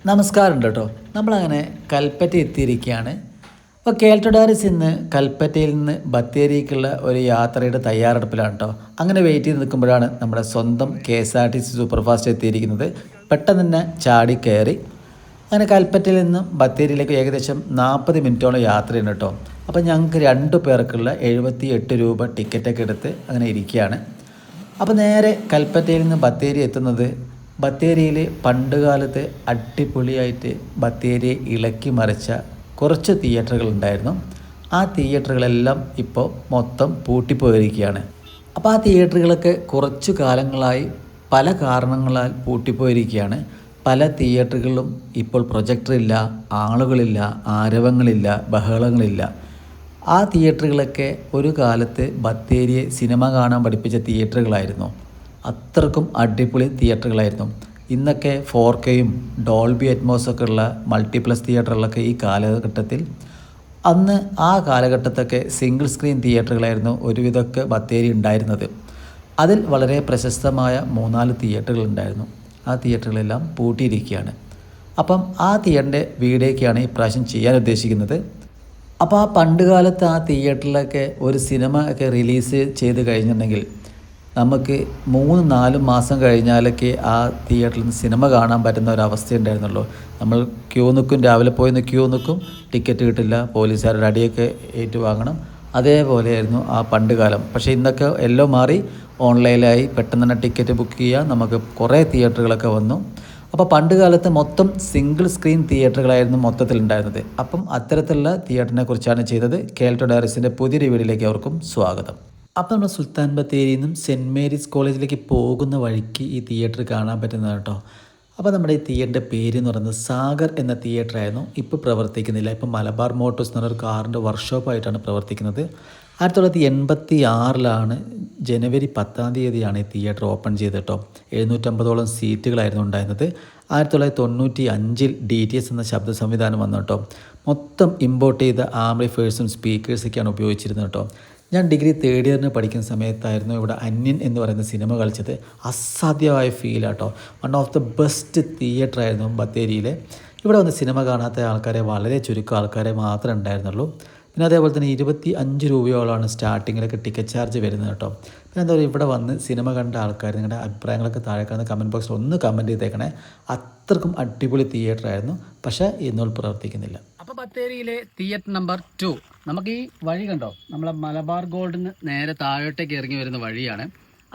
നമസ്കാരം കേട്ടോ. നമ്മളങ്ങനെ കൽപ്പറ്റ എത്തിയിരിക്കുകയാണ്. അപ്പോൾ കേൾട്ടഡാരിസ് ഇന്ന് കൽപ്പറ്റയിൽ നിന്ന് ബത്തേരിക്കുള്ള ഒരു യാത്രയുടെ തയ്യാറെടുപ്പിലാണ് കേട്ടോ. അങ്ങനെ വെയിറ്റ് ചെയ്ത് നിൽക്കുമ്പോഴാണ് നമ്മുടെ സ്വന്തം KSRTC സൂപ്പർഫാസ്റ്റ് എത്തിയിരിക്കുന്നത്. പെട്ടെന്ന് തന്നെ ചാടി കയറി അങ്ങനെ കൽപ്പറ്റയിൽ നിന്നും ബത്തേരിയിലേക്ക് ഏകദേശം 40 മിനിറ്റോളം യാത്രയുണ്ട് കേട്ടോ. അപ്പോൾ ഞങ്ങൾക്ക് 2 പേർക്കുള്ള 78 രൂപ ടിക്കറ്റൊക്കെ എടുത്ത് അങ്ങനെ ഇരിക്കുകയാണ്. അപ്പോൾ നേരെ കൽപ്പറ്റയിൽ നിന്ന് ബത്തേരി എത്തുന്നത് ബത്തേരിയിൽ പണ്ടുകാലത്ത് അടിപൊളിയായിട്ട് ബത്തേരിയെ ഇളക്കി മറിച്ച കുറച്ച് തിയേറ്ററുകൾ ഉണ്ടായിരുന്നു. ആ തിയേറ്ററുകളെല്ലാം ഇപ്പോൾ മൊത്തം പൂട്ടിപ്പോയിരിക്കുകയാണ്. അപ്പോൾ ആ തിയേറ്ററുകളൊക്കെ കുറച്ചു കാലങ്ങളായി പല കാരണങ്ങളാൽ പൂട്ടിപ്പോയിരിക്കുകയാണ്. പല തിയേറ്ററുകളിലും ഇപ്പോൾ പ്രൊജക്ടറില്ല, ആളുകളില്ല, ആരവങ്ങളില്ല, ബഹളങ്ങളില്ല. ആ തിയേറ്ററുകളൊക്കെ ഒരു കാലത്ത് ബത്തേരിയെ സിനിമ കാണാൻ പഠിപ്പിച്ച തിയേറ്ററുകളായിരുന്നു. അത്രക്കും അടിപൊളി തിയേറ്ററുകളായിരുന്നു. ഇന്നൊക്കെ 4Kയും ഡോൾബി അറ്റ്മോസൊക്കെ ഉള്ള മൾട്ടിപ്ലക്സ് തിയേറ്ററുകളൊക്കെ ഈ കാലഘട്ടത്തിൽ, അന്ന് ആ കാലഘട്ടത്തൊക്കെ സിംഗിൾ സ്ക്രീൻ തിയേറ്ററുകളായിരുന്നു ഒരുവിധമൊക്കെ ബത്തേരി ഉണ്ടായിരുന്നത്. അതിൽ വളരെ പ്രശസ്തമായ 3-4 തിയേറ്ററുകൾ ഉണ്ടായിരുന്നു. ആ തിയേറ്ററുകളെല്ലാം പൂട്ടിയിരിക്കുകയാണ്. അപ്പം ആ തിയേറ്ററിൻ്റെ വീഡിയോയൊക്കെയാണ് ഈ പ്രാവശ്യം ചെയ്യാൻ ഉദ്ദേശിക്കുന്നത്. അപ്പോൾ ആ പണ്ട് കാലത്ത് ആ തിയേറ്ററിലൊക്കെ ഒരു സിനിമ ഒക്കെ റിലീസ് ചെയ്ത് കഴിഞ്ഞിട്ടുണ്ടെങ്കിൽ നമുക്ക് 3-4 മാസം കഴിഞ്ഞാലൊക്കെ ആ തിയേറ്ററിൽ നിന്ന് സിനിമ കാണാൻ പറ്റുന്ന ഒരവസ്ഥ ഉണ്ടായിരുന്നുള്ളൂ. നമ്മൾ ക്യൂ നിൽക്കും, രാവിലെ പോയി ക്യൂ നിൽക്കും, ടിക്കറ്റ് കിട്ടില്ല, പോലീസുകാരുടെ അടിയൊക്കെ ഏറ്റുവാങ്ങണം. അതേപോലെയായിരുന്നു ആ പണ്ട് കാലം. പക്ഷേ ഇന്നൊക്കെ എല്ലാം മാറി, ഓൺലൈനായി പെട്ടെന്ന് തന്നെ ടിക്കറ്റ് ബുക്ക് ചെയ്യുക, നമുക്ക് കുറേ തിയേറ്ററുകളൊക്കെ വന്നു. അപ്പോൾ പണ്ട് കാലത്ത് മൊത്തം സിംഗിൾ സ്ക്രീൻ തിയേറ്ററുകളായിരുന്നു മൊത്തത്തിലുണ്ടായിരുന്നത്. അപ്പം അത്തരത്തിലുള്ള തിയേറ്ററിനെ കുറിച്ചാണ് ചെയ്തത്. കേൾട്ടഡാരിസിൻ്റെ പുതിയൊരു വീഡിയോയിലേക്ക് അവർക്കും സ്വാഗതം. അപ്പോൾ നമ്മൾ സുൽത്താൻ ബത്തേരിയിൽ നിന്നും സെൻറ്റ് മേരീസ് കോളേജിലേക്ക് പോകുന്ന വഴിക്ക് ഈ തിയേറ്റർ കാണാൻ പറ്റുന്നതാണ് കേട്ടോ. അപ്പോൾ നമ്മുടെ ഈ തിയേറ്ററിൻ്റെ പേര് എന്ന് പറയുന്നത് സാഗർ എന്ന തിയേറ്ററായിരുന്നു. ഇപ്പോൾ പ്രവർത്തിക്കുന്നില്ല. ഇപ്പോൾ മലബാർ മോട്ടോഴ്സ് എന്ന് പറഞ്ഞൊരു കാറിൻ്റെ വർക്ക്ഷോപ്പായിട്ടാണ് പ്രവർത്തിക്കുന്നത്. 1986 ജനുവരി 10 ഈ തിയേറ്റർ ഓപ്പൺ ചെയ്ത് കേട്ടോ. 750ഓളം സീറ്റുകളായിരുന്നു ഉണ്ടായിരുന്നത്. 1995 DTS എന്ന ശബ്ദ സംവിധാനം വന്നു കേട്ടോ. മൊത്തം ഇമ്പോർട്ട് ചെയ്ത ആംപ്ലിഫയേഴ്സും സ്പീക്കേഴ്സൊക്കെയാണ് ഉപയോഗിച്ചിരുന്നത് കേട്ടോ. ഞാൻ ഡിഗ്രി 3rd ഇയറിന് പഠിക്കുന്ന സമയത്തായിരുന്നു ഇവിടെ അന്യൻ എന്ന് പറയുന്ന സിനിമ കളിച്ചത്. അസാധ്യമായ ഫീലാട്ടോ. One of the best theatre ആയിരുന്നു ബത്തേരിയിൽ. ഇവിടെ വന്ന് സിനിമ കാണാത്ത ആൾക്കാരെ വളരെ ചുരുക്കം ആൾക്കാരെ മാത്രമേ ഉണ്ടായിരുന്നുള്ളൂ. പിന്നെ അതേപോലെ തന്നെ 25 രൂപയോളമാണ് സ്റ്റാർട്ടിങ്ങിലൊക്കെ ടിക്കറ്റ് ചാർജ് വരുന്നത് കേട്ടോ. പിന്നെ എന്താ പറയുക, ഇവിടെ വന്ന് സിനിമ കണ്ട ആൾക്കാർ നിങ്ങളുടെ അഭിപ്രായങ്ങളൊക്കെ താഴെ കാണുന്ന കമൻറ്റ് ബോക്സിൽ ഒന്ന് കമൻറ്റ് ചെയ്തേക്കണേ. അത്രക്കും അടിപൊളി തിയേറ്റർ ആയിരുന്നു. പക്ഷേ ഇന്നോൾ പ്രവർത്തിക്കുന്നില്ല. അപ്പോൾ ബത്തേരിയിലെ തിയേറ്റർ നമ്പർ 2, നമുക്ക് ഈ വഴി കണ്ടോ, നമ്മളെ മലബാർ ഗോൾഡിന് നേരെ താഴോട്ടേക്ക് ഇറങ്ങി വരുന്ന വഴിയാണ്.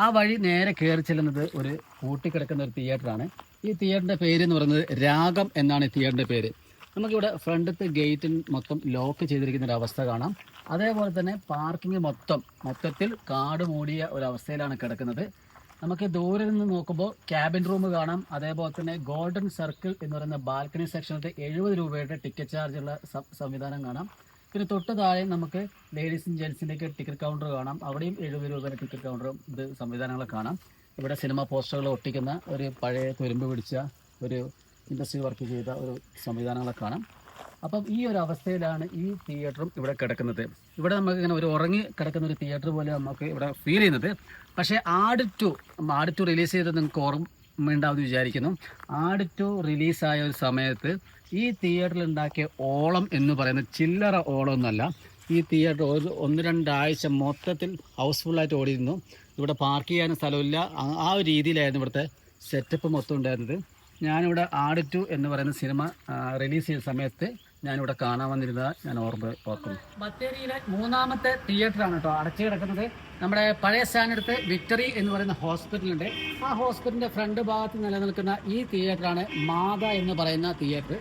ആ വഴി നേരെ കയറി ചെല്ലുന്നത് ഒരു പൂട്ടിക്കിടക്കുന്ന ഒരു തിയേറ്ററാണ്. ഈ തിയേറ്ററിൻ്റെ പേര് എന്ന് പറയുന്നത് രാഗം എന്നാണ് ഈ തിയേറ്ററിൻ്റെ പേര്. നമുക്കിവിടെ ഫ്രണ്ടത്തെ ഗേറ്റിൽ മൊത്തം ലോക്ക് ചെയ്തിരിക്കുന്ന ഒരു അവസ്ഥ കാണാം. അതേപോലെ തന്നെ പാർക്കിംഗ് മൊത്തത്തിൽ കാട് മൂടിയ ഒരവസ്ഥയിലാണ് കിടക്കുന്നത്. നമുക്ക് ദൂരെ നിന്ന് നോക്കുമ്പോൾ ക്യാബിൻ റൂം കാണാം. അതേപോലെ തന്നെ ഗോൾഡൻ സർക്കിൾ എന്ന് പറയുന്ന ബാൽക്കണി സെക്ഷനത്തെ 70 രൂപയുടെ ടിക്കറ്റ് ചാർജുള്ള സംവിധാനം കാണാം. പിന്നെ തൊട്ട് താഴെ നമുക്ക് ലേഡീസും ജെൻസിൻ്റെയൊക്കെ ടിക്കറ്റ് കൗണ്ടർ കാണാം. അവിടെയും 70 രൂപയുടെ ടിക്കറ്റ് കൗണ്ടറും സംവിധാനങ്ങൾ കാണാം. ഇവിടെ സിനിമ പോസ്റ്ററുകൾ ഒട്ടിക്കുന്ന ഒരു പഴയ തുരുമ്പ് പിടിച്ച ഒരു ഇൻഡസ്ട്രി വർക്ക് ചെയ്ത ഒരു സംവിധാനങ്ങളൊക്കെ കാണാം. അപ്പം ഈ ഒരു അവസ്ഥയിലാണ് ഈ തിയേറ്ററും ഇവിടെ കിടക്കുന്നത്. ഇവിടെ നമുക്ക് ഇങ്ങനെ ഒരു ഉറങ്ങി കിടക്കുന്ന ഒരു തിയേറ്റർ പോലെ നമുക്ക് ഇവിടെ ഫീൽ ചെയ്യുന്നത്. പക്ഷേ ആട് ടു റിലീസ് ചെയ്തത് നിങ്ങൾക്ക് ഓർമ്മയുണ്ടാവുമെന്ന് വിചാരിക്കുന്നു. ആട് ടു റിലീസായ ഒരു സമയത്ത് ഈ തിയേറ്ററിൽ ഉണ്ടാക്കിയ ഓളം എന്ന് പറയുന്നത് ചില്ലറ ഓളമൊന്നുമല്ല. ഈ തിയേറ്റർ 1-2 ആഴ്ച മൊത്തത്തിൽ ഹൗസ്ഫുള്ളായിട്ട് ഓടിയിരുന്നു. ഇവിടെ പാർക്ക് ചെയ്യാനും സ്ഥലമില്ല. ആ ഒരു രീതിയിലായിരുന്നു ഇവിടുത്തെ സെറ്റപ്പ് മൊത്തം ഉണ്ടായിരുന്നത്. ഞാനിവിടെ ആട് ടു എന്ന് പറയുന്ന സിനിമ റിലീസ് ചെയ്ത സമയത്ത് ഞാനിവിടെ കാണാൻ വന്നിരുന്നത് ഞാൻ ഓർക്കുന്നു. ബത്തേരിയിലെ 3ാമത്തെ തിയേറ്ററാണ് കേട്ടോ അടച്ചു കിടക്കുന്നത്. നമ്മുടെ പഴയ സ്റ്റാൻഡടുത്ത് വിക്ടറി എന്ന് പറയുന്ന ഹോസ്പിറ്റലുണ്ട്. ആ ഹോസ്പിറ്റലിൻ്റെ ഫ്രണ്ട് ഭാഗത്ത് നിലനിൽക്കുന്ന ഈ തിയേറ്ററാണ് മാത എന്ന് പറയുന്ന തിയേറ്റർ.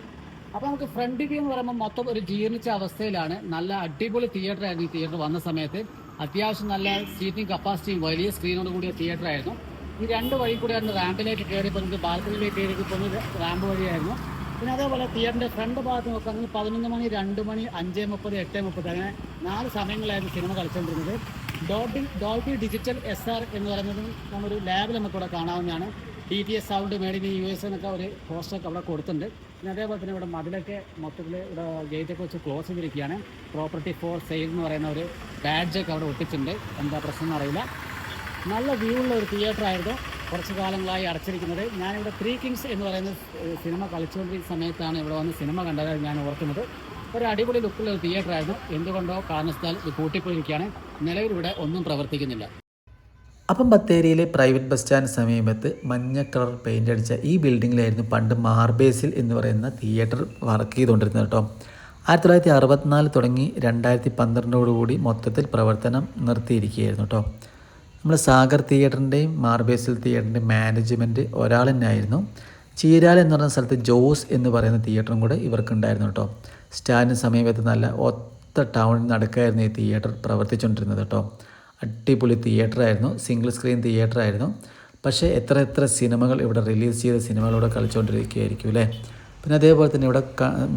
അപ്പോൾ നമുക്ക് ഫ്രണ്ട് വ്യൂ എന്ന് പറയുമ്പോൾ മൊത്തം ഒരു ജീർണിച്ച അവസ്ഥയിലാണ്. നല്ല അടിപൊളി തിയേറ്ററായിരുന്നു ഈ തിയേറ്റർ വന്ന സമയത്ത്. അത്യാവശ്യം നല്ല സീറ്റിംഗ് കപ്പാസിറ്റിയും വലിയ സ്ക്രീനോട് കൂടിയ തിയേറ്ററായിരുന്നു. ഈ 2 വഴി കൂടിയായിരുന്നു റാമ്പിലേക്ക് കയറി പോകുന്നത്. ബാൽക്കണിയിലേക്ക് കയറി പോകുന്നത് റാമ്പ് വഴിയായിരുന്നു. പിന്നെ അതേപോലെ തിയേറ്ററിൻ്റെ ഫ്രണ്ട് ഭാഗത്ത് നോക്കുകയാണെങ്കിൽ 11 മണി, 2 മണി, 5:30, 8:30 അങ്ങനെ 4 സമയങ്ങളായിരുന്നു സിനിമ കളിച്ചുകൊണ്ടിരുന്നത്. ഡോൾബി ഡിജിറ്റൽ SR എന്ന് പറയുന്നത് നമ്മളൊരു ലാബിൽ നമുക്കിവിടെ കാണാവുന്നതാണ്. DTS sound made in US എന്നൊക്കെ ഒരു പോസ്റ്ററൊക്കെ അവിടെ കൊടുത്തിട്ടുണ്ട്. പിന്നെ അതേപോലെ തന്നെ ഇവിടെ മതിലൊക്കെ മൊത്തത്തിൽ ഇവിടെ ഗേറ്റൊക്കെ വെച്ച് ക്ലോസ് ചെയ്തിരിക്കുകയാണ്. പ്രോപ്പർട്ടി ഫോർ സെയിൽ എന്ന് പറയുന്ന ഒരു ബാഡ്ജൊക്കെ അവിടെ ഒട്ടിച്ചിട്ടുണ്ട്. എന്താ പ്രശ്നം എന്നറിയില്ല. നല്ല വ്യൂ ഉള്ള ഒരു തിയേറ്റർ ആയിരുന്നു. കുറച്ച് കാലങ്ങളായി അടച്ചിരിക്കുന്നത്. ഞാനിവിടെ ത്രീ കിങ്സ് എന്ന് പറയുന്ന സിനിമ കളിച്ചുകൊണ്ടിരിക്കുന്ന സമയത്താണ് ഇവിടെ വന്ന് സിനിമ കണ്ടത് ഞാൻ ഓർക്കുന്നത്. ഒരു അടിപൊളി ലുക്കുള്ള ഒരു തിയേറ്റർ ആയിരുന്നു. എന്തുകൊണ്ടോ കാരണത്താൽ ഇത് പൂട്ടിപ്പോയിരിക്കുകയാണ്. നിലവിൽ ഇവിടെ ഒന്നും പ്രവർത്തിക്കുന്നില്ല. അപ്പം ബത്തേരിയിലെ പ്രൈവറ്റ് ബസ് സ്റ്റാൻഡ് സമീപത്ത് മഞ്ഞ കളർ പെയിൻ്റ് അടിച്ച ഈ ബിൽഡിങ്ങിലായിരുന്നു പണ്ട് മാർബേസിൽ എന്ന് പറയുന്ന തിയേറ്റർ വർക്ക് ചെയ്തുകൊണ്ടിരുന്നത് കേട്ടോ. 1964 തുടങ്ങി 2012 മൊത്തത്തിൽ പ്രവർത്തനം നിർത്തിയിരിക്കുകയായിരുന്നു കേട്ടോ. നമ്മൾ സാഗർ തിയേറ്ററിൻ്റെയും മാർബേസിൽ തിയേറ്ററിൻ്റെയും മാനേജ്മെൻറ്റ് ഒരാൾ തന്നെയായിരുന്നു. ചീരാൽ എന്ന് പറഞ്ഞ സ്ഥലത്ത് ജോസ് എന്ന് പറയുന്ന തിയേറ്ററും കൂടെ ഇവർക്കുണ്ടായിരുന്നു കേട്ടോ. സ്റ്റാൻഡിന് സമീപത്ത് നല്ല ഒത്ത ടൗണിൽ നടക്കായിരുന്നു ഈ തിയേറ്റർ പ്രവർത്തിച്ചുകൊണ്ടിരുന്നത് കേട്ടോ. അടിപൊളി തിയേറ്ററായിരുന്നു, സിംഗിൾ സ്ക്രീൻ തിയേറ്ററായിരുന്നു. പക്ഷേ എത്ര സിനിമകൾ ഇവിടെ റിലീസ് ചെയ്ത സിനിമകളിലൂടെ കളിച്ചുകൊണ്ടിരിക്കുകയായിരിക്കും അല്ലേ. പിന്നെ അതേപോലെ തന്നെ ഇവിടെ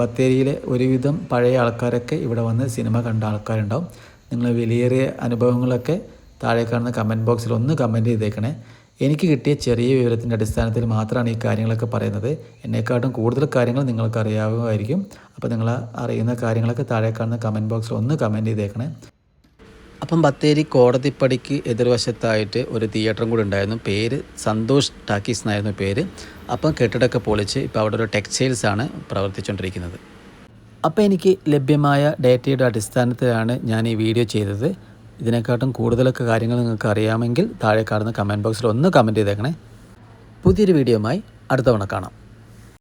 ബത്തേരിയിലെ ഒരുവിധം പഴയ ആൾക്കാരൊക്കെ ഇവിടെ വന്ന് സിനിമ കണ്ട ആൾക്കാരുണ്ടാവും. നിങ്ങൾ വിലയേറിയ അനുഭവങ്ങളൊക്കെ താഴെ കാണുന്ന കമൻറ്റ് ബോക്സിൽ ഒന്ന് കമൻറ്റ് ചെയ്തേക്കണേ. എനിക്ക് കിട്ടിയ ചെറിയ വിവരത്തിൻ്റെ അടിസ്ഥാനത്തിൽ മാത്രമാണ് ഈ കാര്യങ്ങളൊക്കെ പറയുന്നത്. എന്നെക്കാട്ടും കൂടുതൽ കാര്യങ്ങൾ നിങ്ങൾക്ക് അറിയാവുമായിരിക്കും. അപ്പോൾ നിങ്ങൾ അറിയുന്ന കാര്യങ്ങളൊക്കെ താഴെ കാണുന്ന കമൻറ്റ് ബോക്സിൽ ഒന്ന് കമൻറ്റ് ചെയ്തേക്കണേ. അപ്പം ബത്തേരി കോടതിപ്പടിക്ക് എതിർവശത്തായിട്ട് ഒരു തിയേറ്ററും കൂടി ഉണ്ടായിരുന്നു. പേര് സന്തോഷ് ടാക്കീസ് എന്നായിരുന്നു പേര്. അപ്പം കെട്ടിടമൊക്കെ പൊളിച്ച് ഇപ്പോൾ അവിടെ ഒരു ടെക്സ്റ്റൈൽസാണ് പ്രവർത്തിച്ചുകൊണ്ടിരിക്കുന്നത്. അപ്പോൾ എനിക്ക് ലഭ്യമായ ഡേറ്റയുടെ അടിസ്ഥാനത്തിലാണ് ഞാൻ ഈ വീഡിയോ ചെയ്തത്. ഇതിനെക്കാട്ടും കൂടുതലൊക്കെ കാര്യങ്ങൾ നിങ്ങൾക്ക് അറിയാമെങ്കിൽ താഴെ കാണുന്ന കമൻറ്റ് ബോക്സിൽ ഒന്ന് കമൻറ്റ് ചെയ്തേക്കണേ. പുതിയൊരു വീഡിയോയുമായി അടുത്ത തവണ കാണാം.